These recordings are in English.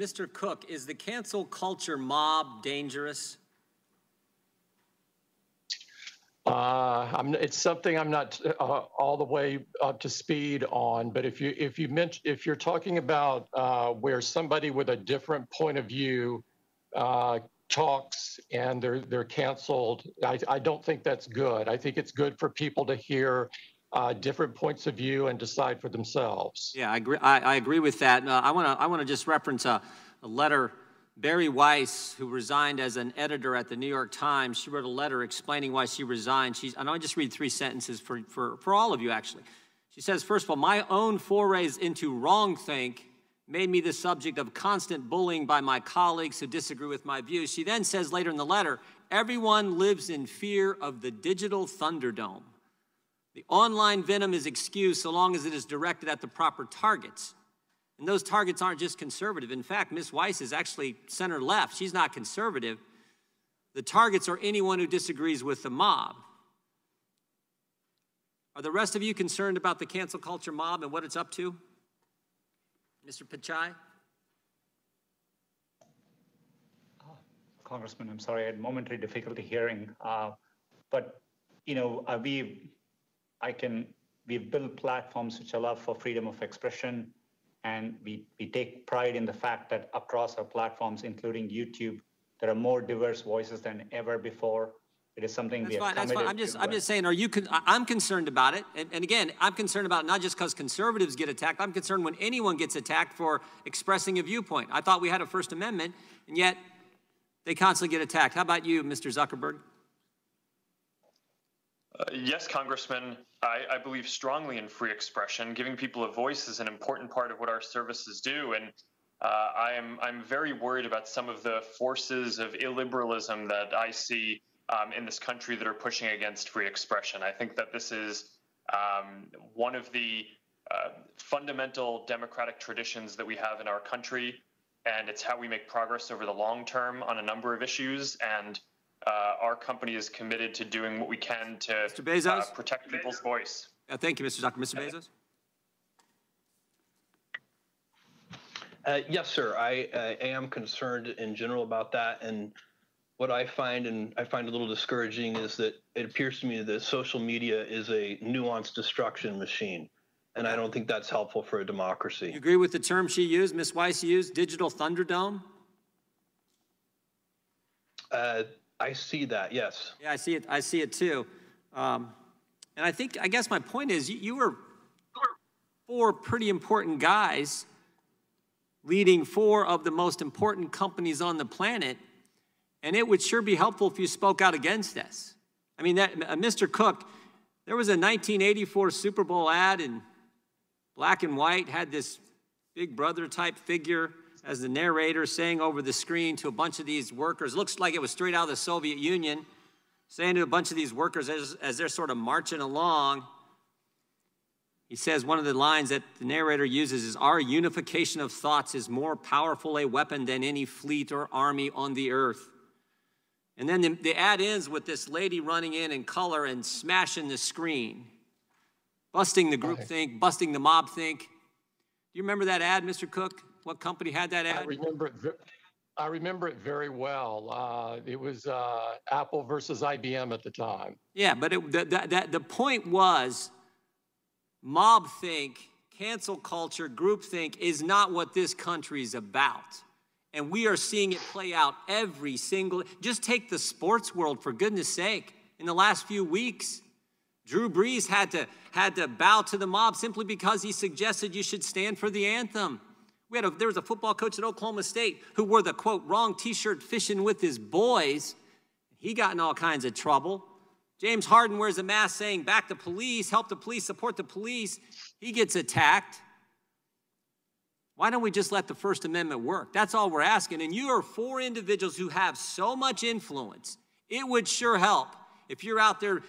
Mr. Cook, is the cancel culture mob dangerous? It's something I'm not all the way up to speed on, but if you're talking about where somebody with a different point of view talks and they're canceled, I don't think that's good. I think it's good for people to hear different points of view and decide for themselves. Yeah, I agree. I agree with that. I want to just reference a letter. Barry Weiss, who resigned as an editor at the New York Times, she wrote a letter explaining why she resigned. And I'll just read 3 sentences for all of you, actually. She says, first of all, my own forays into wrongthink made me the subject of constant bullying by my colleagues who disagree with my views. She then says later in the letter, everyone lives in fear of the digital Thunderdome. The online venom is excused so long as it is directed at the proper targets. And those targets aren't just conservative. In fact, Ms. Weiss is actually center-left. She's not conservative. The targets are anyone who disagrees with the mob. Are the rest of you concerned about the cancel culture mob and what it's up to? Mr. Pichai? Congressman, I'm sorry, I had momentary difficulty hearing. But, you know, we've built platforms which allow for freedom of expression. And we take pride in the fact that across our platforms, including YouTube, there are more diverse voices than ever before. It is something we are committed to. I'm just saying, I'm concerned about it. And again, I'm concerned about it not just because conservatives get attacked. I'm concerned when anyone gets attacked for expressing a viewpoint. I thought we had a First Amendment, and yet they constantly get attacked. How about you, Mr. Zuckerberg? Yes, Congressman, I believe strongly in free expression. Giving people a voice is an important part of what our services do. And I'm very worried about some of the forces of illiberalism that I see in this country that are pushing against free expression. I think that this is one of the fundamental democratic traditions that we have in our country, and it's how we make progress over the long term on a number of issues. And our company is committed to doing what we can to protect people's voice. Thank you, Mr. Zuckerberg. Mr. Bezos? Yes, sir. I am concerned in general about that. And what I find a little discouraging is that it appears to me that social media is a nuanced destruction machine. And I don't think that's helpful for a democracy. You agree with the term she used, Ms. Weiss used, digital Thunderdome? I see that, yes. Yeah, I see it too. And I guess my point is you were 4 pretty important guys leading 4 of the most important companies on the planet, and it would sure be helpful if you spoke out against this. I mean, Mr. Cook, there was a 1984 Super Bowl ad in black and white, had this Big Brother type figure as the narrator saying over the screen to a bunch of these workers, looks like it was straight out of the Soviet Union, saying to a bunch of these workers as they're sort of marching along, he says one of the lines that the narrator uses is, our unification of thoughts is more powerful a weapon than any fleet or army on the earth. And then the ad ends with this lady running in color and smashing the screen, busting the groupthink, busting the mob think. Do you remember that ad, Mr. Cook? What company had that ad? I remember it very well. It was Apple versus IBM at the time. Yeah, but the point was mob think, cancel culture, groupthink is not what this country is about. And we are seeing it play out every single, just take the sports world, for goodness sake. In the last few weeks, Drew Brees had to bow to the mob simply because he suggested you should stand for the anthem. There was a football coach at Oklahoma State who wore the, quote, wrong T-shirt fishing with his boys. He got in all kinds of trouble. James Harden wears a mask saying, back the police, help the police, support the police. He gets attacked. Why don't we just let the First Amendment work? That's all we're asking. And you are 4 individuals who have so much influence. It would sure help if you're out there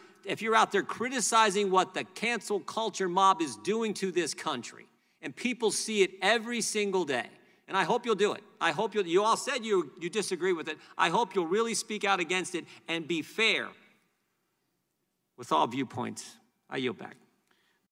criticizing what the cancel culture mob is doing to this country. And people see it every single day. And I hope you'll do it. I hope you all said you disagree with it. I hope you'll really speak out against it and be fair with all viewpoints. I yield back.